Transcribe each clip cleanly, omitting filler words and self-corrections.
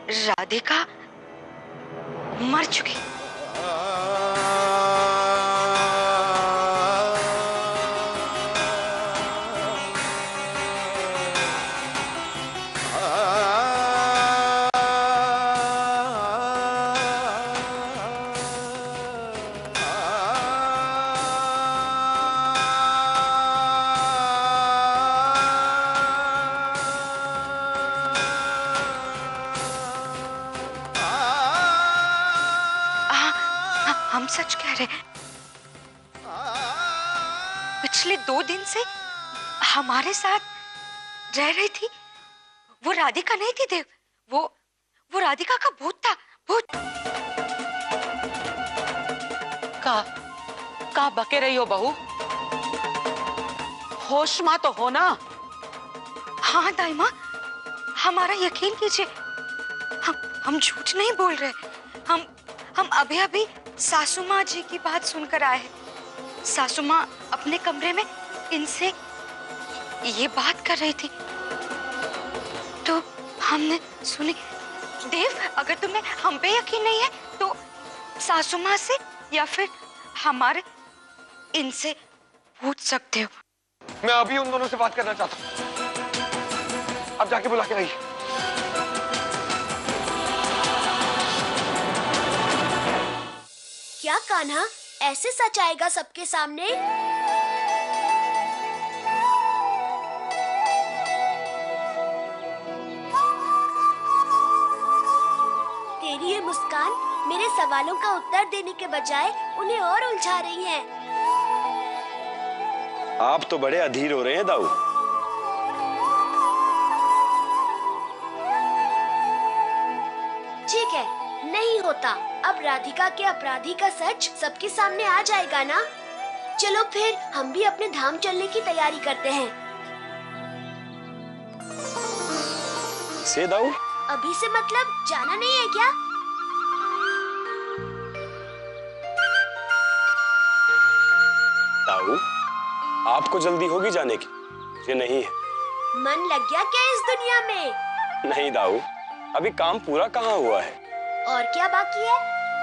राधिका मर चुकी। हम सच कह रहे। पिछले 2 दिन से हमारे साथ रह रही थी। वो राधिका नहीं थी देव, वो राधिका का भूत था। भूत। का बके रही हो बहू? होश में तो हो ना? हाँ दाई माँ, हमारा यकीन कीजिए, हम झूठ नहीं बोल रहे। हम अभी अभी सासू माँ जी की बात सुनकर आए हैं। सासू माँ अपने कमरे में इनसे ये बात कर रही थी तो हमने सुनी। देव, अगर तुम्हें हम पे यकीन नहीं है तो सासू माँ से या फिर हमारे इनसे पूछ सकते हो। मैं अभी उन दोनों से बात करना चाहता हूँ। अब जाके बुला के लाइए। क्या कान्हा, ऐसे सच आएगा सबके सामने? तेरी ये मुस्कान मेरे सवालों का उत्तर देने के बजाय उन्हें और उलझा रही है। आप तो बड़े अधीर हो रहे हैं दाऊ। ठीक है, नहीं होता। अब राधिका के अपराधी का सच सबके सामने आ जाएगा ना। चलो फिर हम भी अपने धाम चलने की तैयारी करते हैं। से दाऊ? अभी से मतलब जाना नहीं है क्या? दाऊ, आपको जल्दी होगी जाने की, मुझे नहीं है। मन लग गया क्या इस दुनिया में? नहीं दाऊ, अभी काम पूरा कहाँ हुआ है। और क्या बाकी है?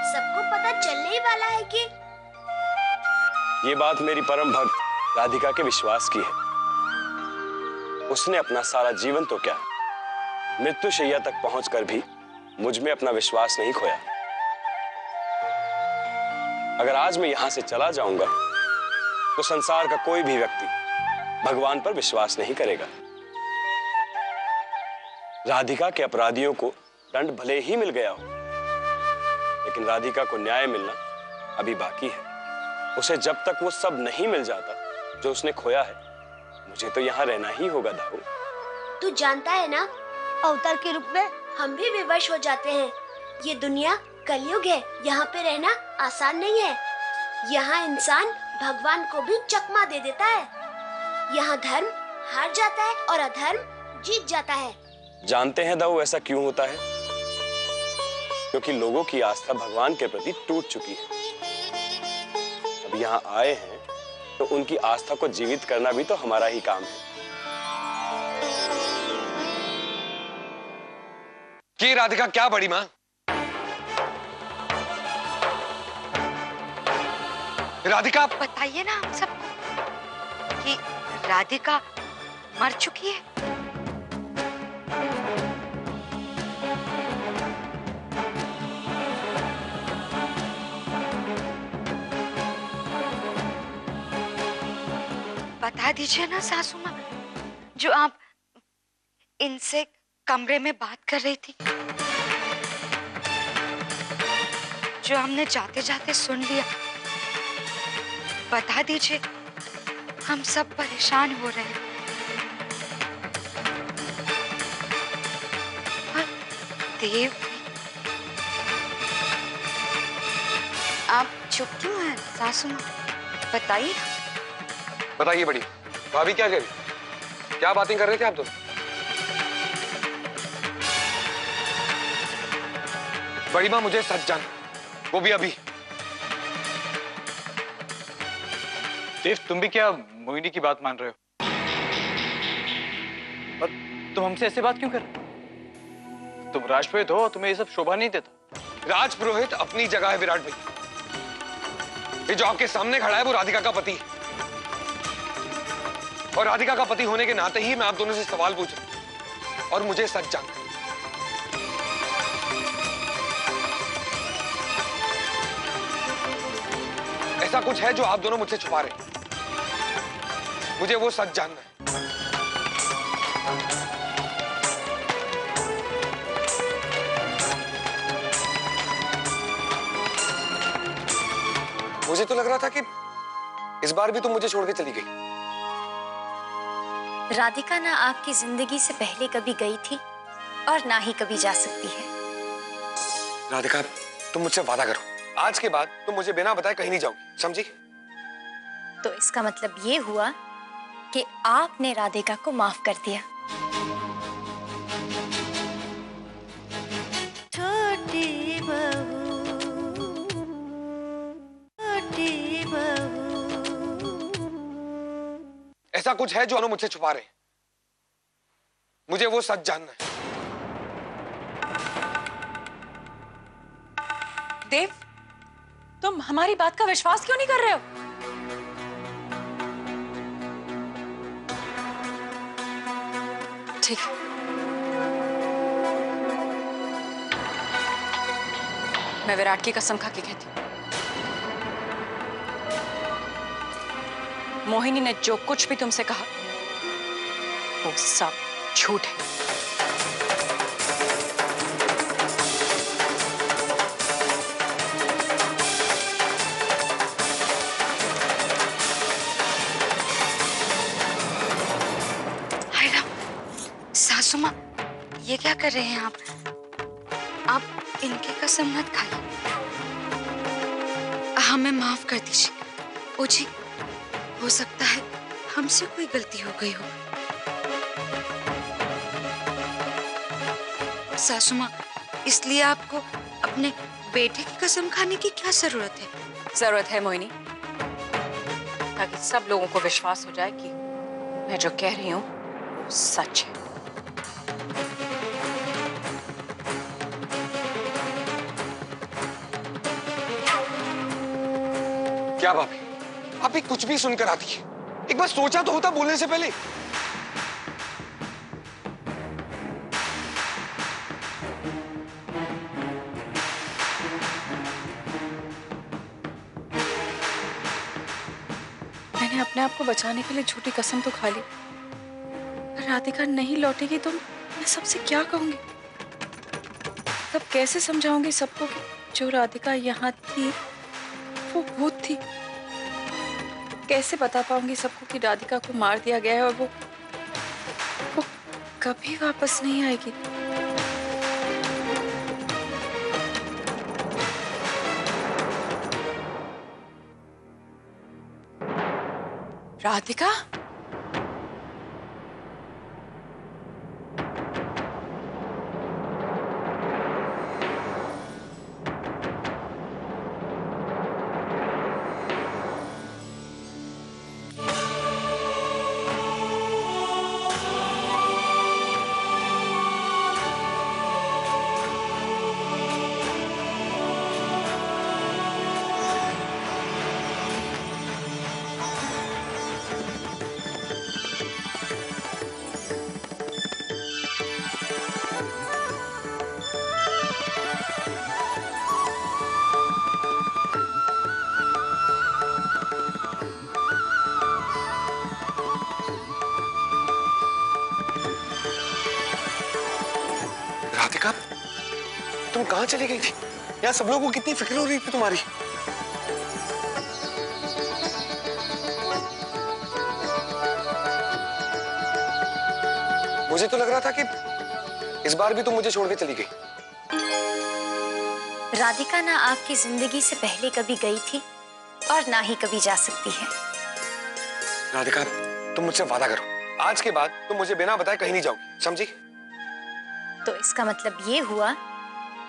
सबको पता चलने ही वाला है कि ये बात मेरी परम भक्त राधिका के विश्वास की है। उसने अपना सारा जीवन तो क्या, मृत्यु शैया तक पहुंचकर भी मुझ में अपना विश्वास नहीं खोया। अगर आज मैं यहां से चला जाऊंगा तो संसार का कोई भी व्यक्ति भगवान पर विश्वास नहीं करेगा। राधिका के अपराधियों को दंड भले ही मिल गया हो, लेकिन राधिका को न्याय मिलना अभी बाकी है। उसे जब तक वो सब नहीं मिल जाता जो उसने खोया है, मुझे तो यहाँ रहना ही होगा दाऊ। तू जानता है ना, अवतार के रूप में हम भी विवश हो जाते हैं। ये दुनिया कलयुग है, यहाँ पे रहना आसान नहीं है। यहाँ इंसान भगवान को भी चकमा दे देता है। यहाँ धर्म हार जाता है और अधर्म जीत जाता है। जानते हैं दाऊ ऐसा क्यों होता है? क्योंकि लोगों की आस्था भगवान के प्रति टूट चुकी है। अब यहाँ आए हैं तो उनकी आस्था को जीवित करना भी तो हमारा ही काम है। कि राधिका क्या बड़ी माँ? राधिका, बताइए ना हम सब कि राधिका मर चुकी है। बता दीजिए ना सासू माँ, जो आप इनसे कमरे में बात कर रही थी, जो हमने जाते जाते सुन लिया। बता दीजिए, हम सब परेशान हो रहे हैं। और देव, आप चुप क्यों हैं सासू माँ? बताइए। बताइए बड़ी भाभी, क्या कह रही, क्या बातें कर रहे थे आप दोनों? बड़ी माँ, मुझे सच जान, वो भी अभी। देव, तुम भी क्या मोहिनी की बात मान रहे हो? और तुम हमसे ऐसे बात क्यों कर रहे हो? तुम राजपुरोहित हो, तुम्हें ये सब शोभा नहीं देता। राजपुरोहित अपनी जगह है विराट भाई। ये जो आपके सामने खड़ा है वो राधिका का पति है, और राधिका का पति होने के नाते ही मैं आप दोनों से सवाल पूछ रहा हूं, और मुझे सच जानना है। ऐसा कुछ है जो आप दोनों मुझसे छुपा रहे हैं, मुझे वो सच जानना है। मुझे तो लग रहा था कि इस बार भी तुम मुझे छोड़ के चली गई। राधिका ना आपकी जिंदगी से पहले कभी गई थी और ना ही कभी जा सकती है। राधिका, तुम मुझसे वादा करो, आज के बाद तुम मुझे बिना बताए कहीं नहीं जाओगी, समझी? तो इसका मतलब ये हुआ कि आपने राधिका को माफ कर दिया। छोटी बहू, छोटी बहू। ऐसा कुछ है जो दोनों मुझसे छुपा रहे हैं, मुझे वो सच जानना है। देव, तुम हमारी बात का विश्वास क्यों नहीं कर रहे हो? ठीक है, मैं विराट की कसम खा के कहती हूँ, मोहिनी ने जो कुछ भी तुमसे कहा वो सब झूठ है। सासू माँ, ये क्या कर रहे हैं आप? आप इनकी कसम मत खाइए। हमें माफ कर दीजिए। ओ जी, हो सकता है हमसे कोई गलती हो गई हो। सासू माँ, इसलिए आपको अपने बेटे की कसम खाने की क्या जरूरत है? जरूरत है मोहिनी, ताकि सब लोगों को विश्वास हो जाए कि मैं जो कह रही हूँ वो सच है। क्या भाभी, आप ही कुछ भी सुनकर आती है? एक बार सोचा तो होता बोलने से पहले। मैंने अपने आप को बचाने के लिए झूठी कसम तो खा ली। राधिका नहीं लौटेगी तो मैं सबसे क्या कहूंगी? तब कैसे समझाऊंगी सबको कि जो राधिका यहाँ थी वो भूत थी? कैसे बता पाऊंगी सबको कि राधिका को मार दिया गया है और वो कभी वापस नहीं आएगी? राधिका, राधिका, तुम कहां चली गई थी? यहाँ सब लोगों को कितनी फिक्र हो रही थी तुम्हारी। मुझे तो लग रहा था कि इस बार भी तुम मुझे छोड़ के चली गई। राधिका ना आपकी जिंदगी से पहले कभी गई थी और ना ही कभी जा सकती है। राधिका, तुम मुझसे वादा करो, आज के बाद तुम मुझे बिना बताए कहीं नहीं जाओगी, समझी? तो इसका मतलब ये हुआ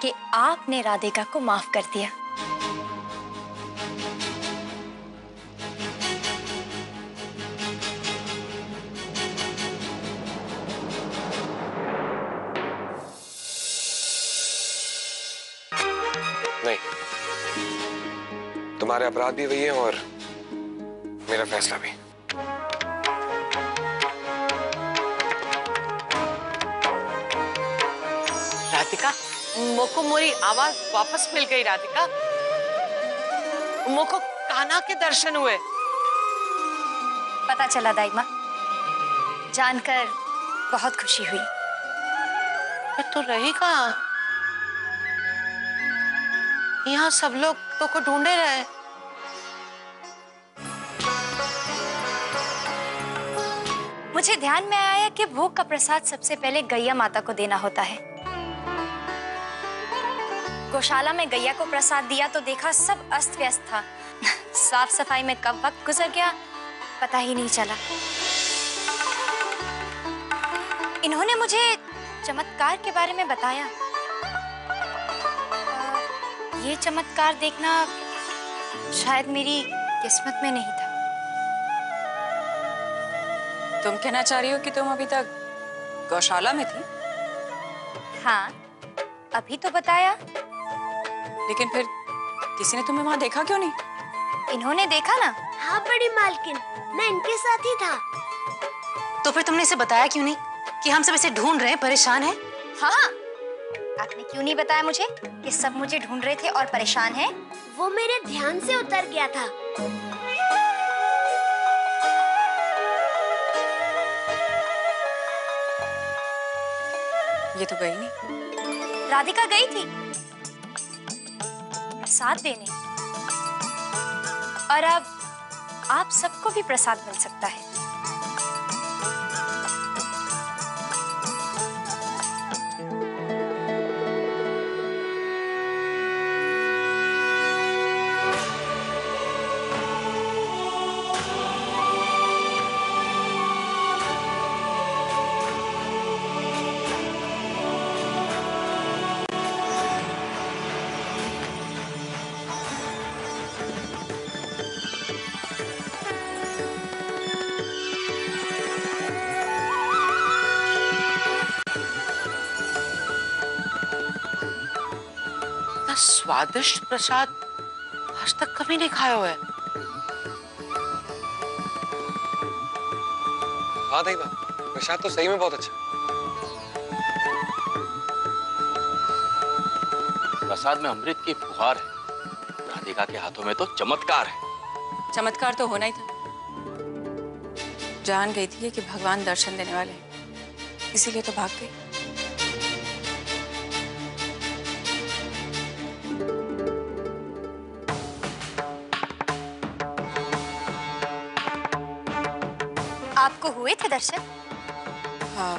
कि आपने राधिका को माफ कर दिया। तुम्हारे अपराध भी वही हैं और मेरा फैसला भी। राधिका, मोको मोरी आवाज वापस मिल गई। राधिका, मोको कान्हा के दर्शन हुए। पता चला दाई माँ, जानकर बहुत खुशी हुई। पर तू रही कहाँ? यहाँ सब लोग तो को ढूंढे रहे। मुझे ध्यान में आया कि भोग का प्रसाद सबसे पहले गैया माता को देना होता है। गौशाला में गैया को प्रसाद दिया तो देखा सब अस्त व्यस्त था। साफ सफाई में कब वक्त गुजर गया पता ही नहीं चला। इन्होंने मुझे चमत्कार के बारे में बताया। ये चमत्कार देखना शायद मेरी किस्मत में नहीं था। तुम कहना चाह रही हो कि तुम अभी तक गौशाला में थी? हाँ, अभी तो बताया। लेकिन फिर किसी ने तुम्हें वहां देखा क्यों नहीं? इन्होंने देखा ना। हाँ बड़ी मालकिन, मैं इनके साथ ही था। तो फिर तुमने इसे बताया क्यों नहीं कि हम सब इसे ढूंढ रहे हैं, परेशान हैं? हाँ, आपने क्यों नहीं बताया मुझे कि सब मुझे ढूंढ रहे थे और परेशान हैं? वो मेरे ध्यान से उतर गया था। ये तो गई नहीं। राधिका गई थी प्रसाद देने, और अब आप सबको भी प्रसाद मिल सकता है। स्वादिष्ट प्रसाद आज तक कभी नहीं खाया हुआ है। हाँ दाई माँ, प्रसाद तो सही में बहुत अच्छा। प्रसाद में अमृत की फुहार है, राधिका के हाथों में तो चमत्कार है। चमत्कार तो होना ही था। जान गई थी कि भगवान दर्शन देने वाले हैं, इसीलिए तो भाग गई। आपको हुए थे दर्शन? हाँ,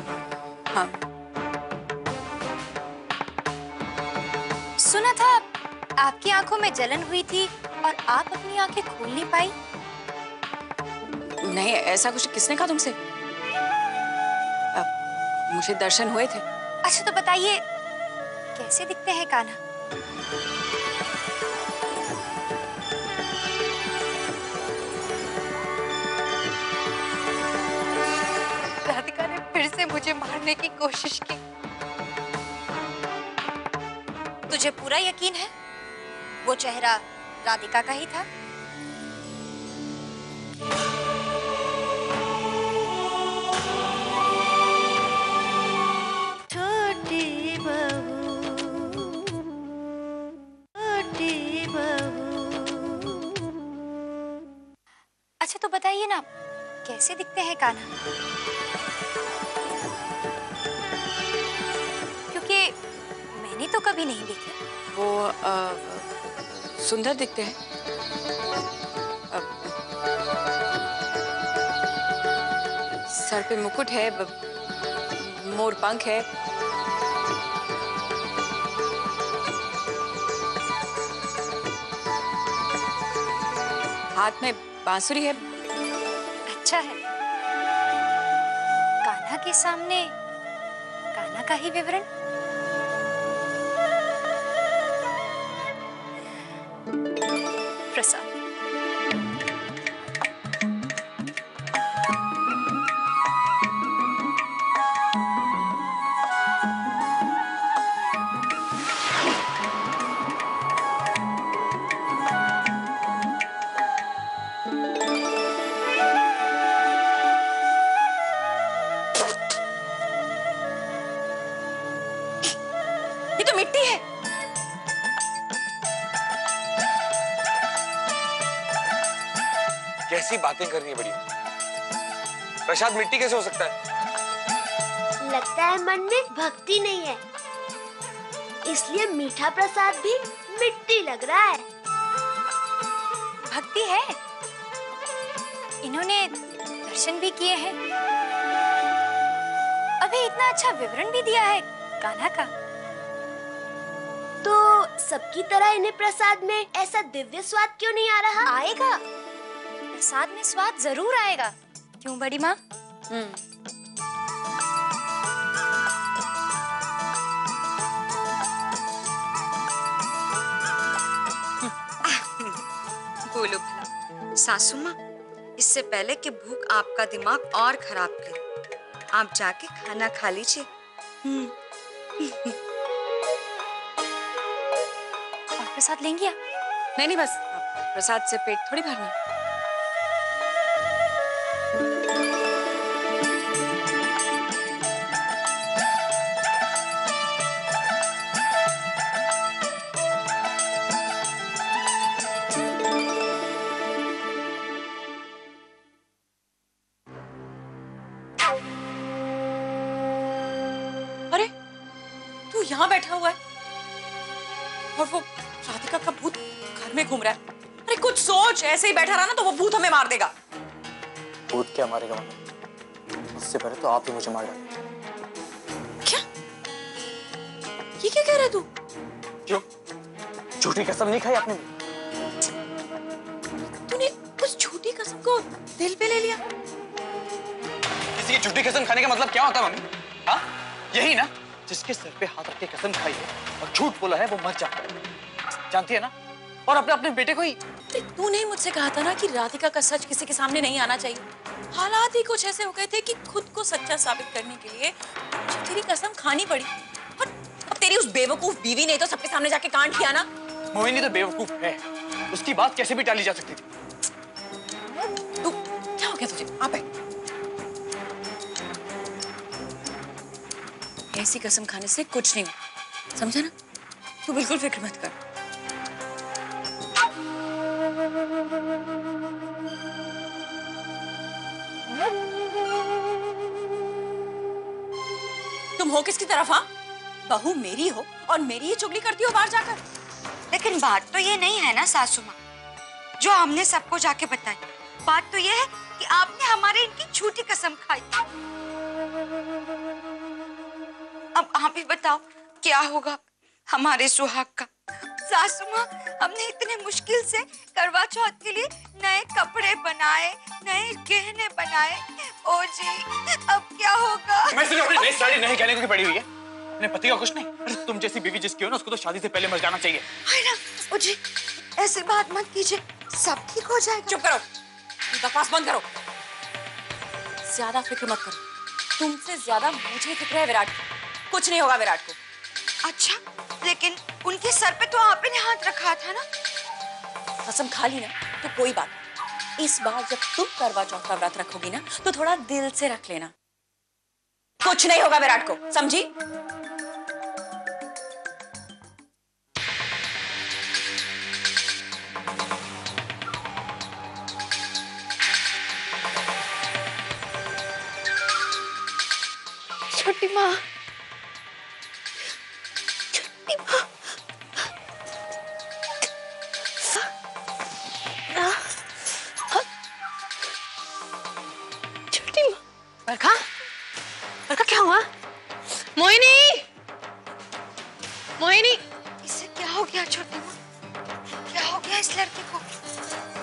हाँ। सुना था आपकी आंखों में जलन हुई थी और आप अपनी आंखें खोल नहीं पाई। नहीं, ऐसा कुछ किसने कहा तुमसे? मुझे दर्शन हुए थे। अच्छा तो बताइए, कैसे दिखते हैं कान्हा? राधिका ने फिर से मुझे मारने की कोशिश की। तुझे पूरा यकीन है वो चेहरा राधिका का ही था? छोटी बहू, छोटी बहू। अच्छा तो बताइए ना, कैसे दिखते हैं कान्हा? क्योंकि मैंने तो कभी नहीं देखे। वो सुंदर दिखते हैं। सर पे मुकुट है, मोर पंख है। हाथ में बांसुरी है। अच्छा है, कान्हा के सामने कान्हा का ही विवरण। प्रसाद। कैसी बातें कर रही है बढ़िया। प्रसाद मिट्टी कैसे हो सकता है? लगता है मन में भक्ति नहीं है, इसलिए मीठा प्रसाद भी मिट्टी लग रहा है। भक्ति है, इन्होंने दर्शन भी किए हैं, अभी इतना अच्छा विवरण भी दिया है कान्हा का। तो सबकी तरह इन्हें प्रसाद में ऐसा दिव्य स्वाद क्यों नहीं आ रहा? आएगा, प्रसाद में स्वाद जरूर आएगा। क्यों बड़ी माँ? बोलो भला सासू माँ, इससे पहले कि भूख आपका दिमाग और खराब करे, आप जाके खाना खा लीजिए। और प्रसाद लेंगी आप? नहीं बस प्रसाद से पेट थोड़ी भरना। अरे तू यहाँ बैठा हुआ है और वो राधिका का भूत घर में घूम रहा है। अरे कुछ सोच, ऐसे ही बैठा रहा ना तो वो भूत हमें मार देगा। भूत क्या मारेगा मम्मी? इससे पहले तो आप ही मुझे मार डालें। क्या? ये क्या कह रहा है तू? क्यों? झूठी कसम नहीं खाई आपने? तूने उस झूठी कसम को दिल पे ले लिया? किसी की झूठी कसम खाने का मतलब क्या होता है मम्मी? हाँ, यही ना, जिसके सर पे हाथ रख के कसम खाई है और झूठ बोला है वो मर जाता है, जानती है ना? और अपने बेटे को ही। तूने मुझसे कहा था ना कि राधिका का सच किसी के सामने नहीं आना चाहिए। हालात ही कुछ ऐसे हो गए थे कि खुद को सच्चा साबित करने के लिए मुझे तेरी कसम खानी पड़ी। और अब तेरी उस बेवकूफ बीवी ने तो सबके सामने जाके कांड किया ना। मोहिनी तो बेवकूफ है, उसकी बात कैसे भी टाली जा सकती थी। तू क्या हो गया तुझे? आप है ऐसी कसम खाने से कुछ नहीं होता, समझा ना? तू बिल्कुल फिक्र मत कर। तुम हो किसकी तरफ? हाँ, बहू मेरी हो और मेरी ही चुगली करती हो बाहर जाकर। लेकिन बात तो ये नहीं है ना सासू माँ, जो हमने सबको जाके बताई। बात तो ये है कि आपने हमारे इनकी झूठी कसम खाई। अब आप ही बताओ क्या होगा हमारे सुहाग का। सासू माँ, हमने इतने मुश्किल से करवा चौथ के लिए नए कपड़े बनाए, नए गहने बनाए। ओ जी, अब क्या होगा? मैं सिर्फ अपनी नई साड़ी नहीं कहने को पड़ी हुई है, अपने पति का कुछ नहीं। अरे तुम जैसी बीवी जिसकी हो ना, उसको तो शादी से पहले मर जाना चाहिए। ओ जी, ऐसी बात मत कीजिए, सब ठीक हो जाएगा। चुप करो, बकवास बंद करो, ज्यादा फिक्र मत करो। तुमसे ज्यादा मुझे फिक्र है विराट की। कुछ नहीं होगा विराट को। अच्छा, लेकिन उनके सर पे तो आपने हाथ रखा था ना। कसम खा ली ना तो कोई बात नहीं। इस बार जब तुम करवा चौथ का व्रत रखोगी ना तो थोड़ा दिल से रख लेना। कुछ नहीं होगा विराट को, समझी? छोटी माँ, बरखा, बरखा क्या हुआ? मोहिनी, मोहिनी, इससे क्या हो गया छोटी माँ? क्या हो गया इस लड़के को?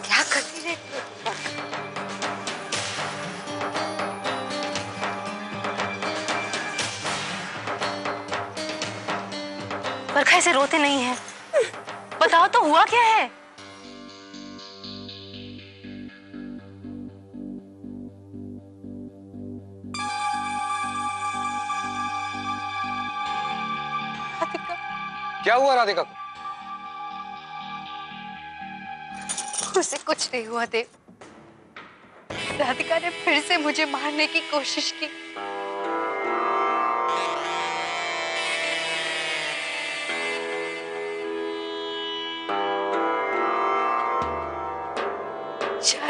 क्या करती रहती है? बरखा ऐसे रोते नहीं है। बताओ तो हुआ क्या है? क्या हुआ राधिका को? उसे कुछ नहीं हुआ देव। राधिका ने फिर से मुझे मारने की कोशिश की।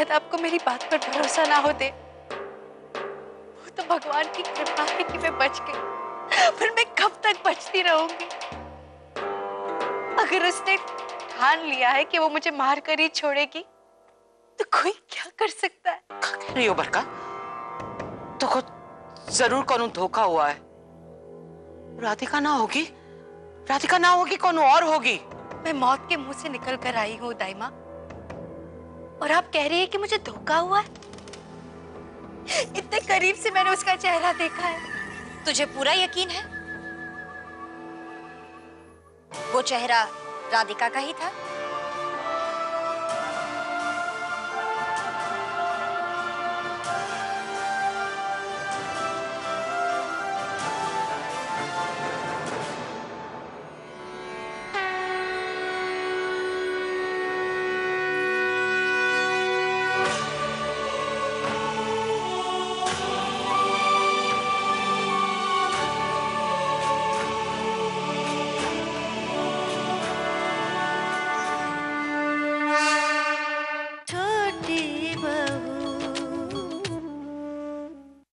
शायद आपको मेरी बात पर भरोसा ना हो दे, वो तो भगवान की कृपा है कि मैं बच गई, पर मैं कब तक बचती रहूंगी? अगर उसने ठान लिया है कि वो मुझे मार कर ही छोड़ेगी, तो कोई क्या कर सकता है? नहीं हो बरका, तो को जरूर कौन धोखा हुआ है। राधिका ना होगी, राधिका ना होगी, कौन और होगी। मैं मौत के मुंह से निकल कर आई हूँ दाइमा, और आप कह रही है कि मुझे धोखा हुआ है? इतने करीब से मैंने उसका चेहरा देखा है। तुझे पूरा यकीन है वो चेहरा राधिका का ही था?